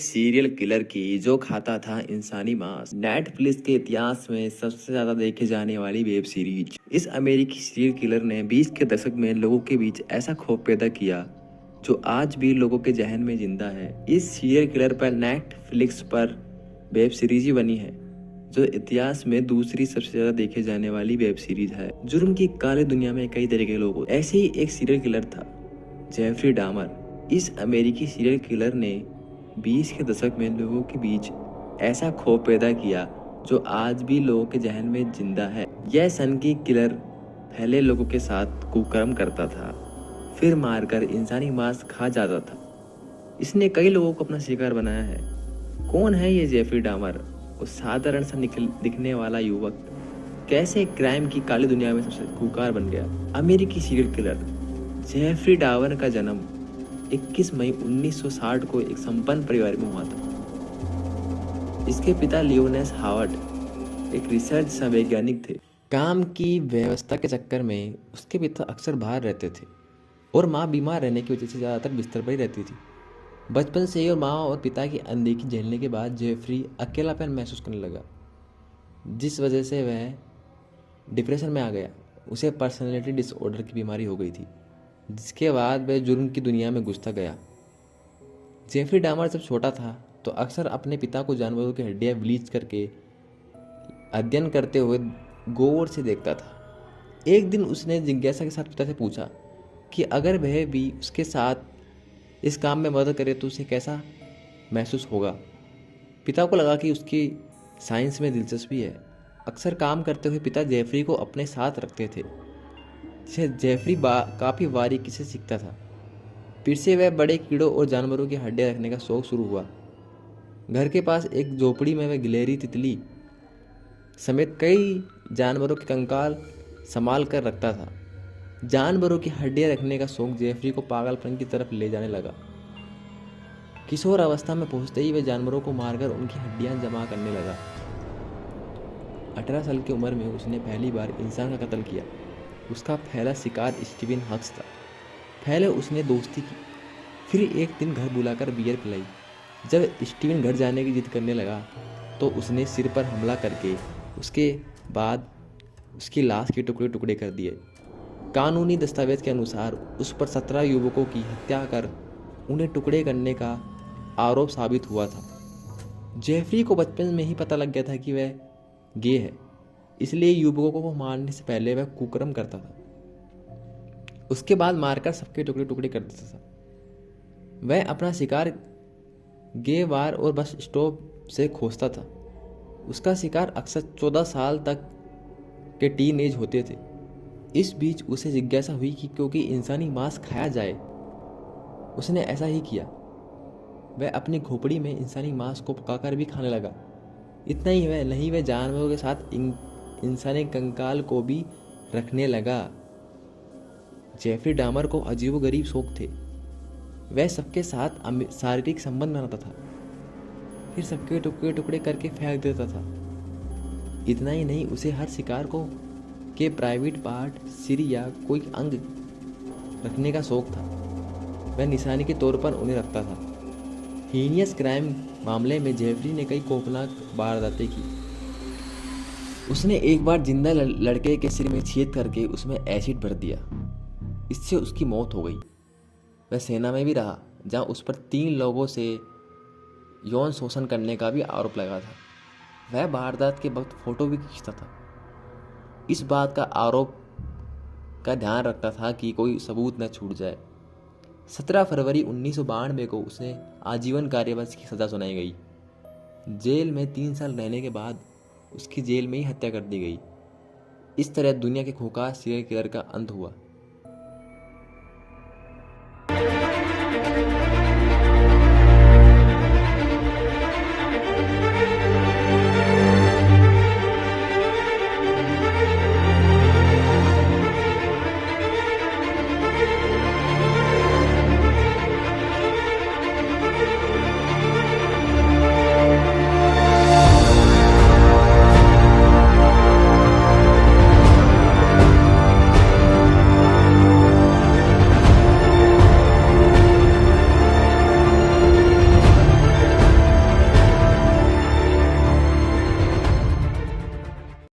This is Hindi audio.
सीरियल किलर की जो खाता था इंसानी मांस। नेटफ्लिक्स के इतिहास में सबसे ज्यादा देखे जाने वाली वेब सीरीज। इस अमेरिकी सीरियल किलर ने 20 के दशक में लोगों के बीच ऐसा खौफ पैदा किया जो आज भी लोगों के जहन में जिंदा है। इस सीरियल किलर पर नेटफ्लिक्स पर वेब सीरीज ही बनी है जो इतिहास में दूसरी सबसे ज्यादा देखे जाने वाली वेब सीरीज है। जुर्म की काली दुनिया में कई तरह के लोग होते, ऐसे ही एक सीरियल किलर था जेफरी डामर। इस अमेरिकी सीरियल किलर ने 20 के दशक में लोगों के बीच ऐसा खौफ पैदा किया जो आज भी लोगों के जहन में जिंदा है। यह सनकी किलर पहले लोगों के साथ कुकर्म करता था, फिर मारकर इंसानी मांस खा जाता था। इसने कई लोगों को अपना शिकार बनाया है। कौन है ये जेफरी डामर? उस साधारण सा दिखने वाला युवक कैसे क्राइम की काली दुनिया में सबसे खूंखार बन गया? अमेरिकी सीरियल किलर जेफरी डामर का जन्म 21 मई 1960 को एक संपन्न परिवार में हुआ था। इसके पिता लियोनेस हावर्ड एक रिसर्च वैज्ञानिक थे। काम की व्यवस्था के चक्कर में उसके पिता अक्सर बाहर रहते थे और माँ बीमार रहने की वजह से ज़्यादातर बिस्तर पर ही रहती थी। बचपन से ही और माँ और पिता की अनदेखी झेलने के बाद जेफरी अकेलापन महसूस करने लगा, जिस वजह से वह डिप्रेशन में आ गया। उसे पर्सनैलिटी डिसऑर्डर की बीमारी हो गई थी, जिसके बाद वह जुर्म की दुनिया में घुसता गया। जेफरी डामर जब छोटा था तो अक्सर अपने पिता को जानवरों की हड्डियां ब्लीच करके अध्ययन करते हुए गौर से देखता था। एक दिन उसने जिज्ञासा के साथ पिता से पूछा कि अगर वह भी उसके साथ इस काम में मदद करे तो उसे कैसा महसूस होगा। पिता को लगा कि उसकी साइंस में दिलचस्पी है। अक्सर काम करते हुए पिता जेफरी को अपने साथ रखते थे। जेफरी काफ़ी बारीकी से सीखता था। फिर से वह बड़े कीड़ों और जानवरों की हड्डियां रखने का शौक शुरू हुआ। घर के पास एक झोपड़ी में वह गिलहरी, तितली समेत कई जानवरों के कंकाल संभाल कर रखता था। जानवरों की हड्डियां रखने का शौक जेफरी को पागलपन की तरफ ले जाने लगा। किशोर अवस्था में पहुंचते ही वह जानवरों को मारकर उनकी हड्डियां जमा करने लगा। 18 साल की उम्र में उसने पहली बार इंसान का कत्ल किया। उसका पहला शिकार स्टीवन हक्स था। पहले उसने दोस्ती की, फिर एक दिन घर बुलाकर बियर पिलाई। जब स्टीवन घर जाने की जिद करने लगा तो उसने सिर पर हमला करके उसके बाद उसकी लाश के टुकड़े टुकड़े कर दिए। कानूनी दस्तावेज के अनुसार उस पर 17 युवकों की हत्या कर उन्हें टुकड़े करने का आरोप साबित हुआ था। जेफरी को बचपन में ही पता लग गया था कि वह गे है, इसलिए युवकों को मारने से पहले वह कुकर्म करता था। उसके बाद मारकर सबके टुकड़े टुकड़े कर देता था। वह अपना शिकार गे बार और बस स्टॉप से खोजता था। उसका शिकार अक्सर 14 साल तक के टीन एज होते थे। इस बीच उसे जिज्ञासा हुई कि क्योंकि इंसानी मांस खाया जाए, उसने ऐसा ही किया। वह अपनी खोपड़ी में इंसानी मांस को पकाकर भी खाने लगा। इतना ही वह नहीं, वह जानवरों के साथ इंसानी कंकाल को भी रखने लगा। जेफरी डामर को अजीबोगरीब शौक थे। वह सबके साथ शारीरिक संबंध बनाता था, फिर सबके टुकड़े टुकड़े करके फेंक देता था। इतना ही नहीं, उसे हर शिकार को के प्राइवेट पार्ट, सिर या कोई अंग रखने का शौक था। वह निशानी के तौर पर उन्हें रखता था। हीनियस क्राइम मामले में जेफरी ने कई खौफनाक वारदातें की। उसने एक बार जिंदा लड़के के सिर में छेद करके उसमें एसिड भर दिया। इससे उसकी मौत हो गई। वह सेना में भी रहा, जहां उस पर 3 लोगों से यौन शोषण करने का भी आरोप लगा था। वह वारदात के वक्त फोटो भी खींचता था। इस बात का आरोप का ध्यान रखता था कि कोई सबूत न छूट जाए। 17 फरवरी 1992 को उसे आजीवन कारावास की सजा सुनाई गई। जेल में 3 साल रहने के बाद उसकी जेल में ही हत्या कर दी गई। इस तरह दुनिया के खूंखार सीरियल किलर का अंत हुआ।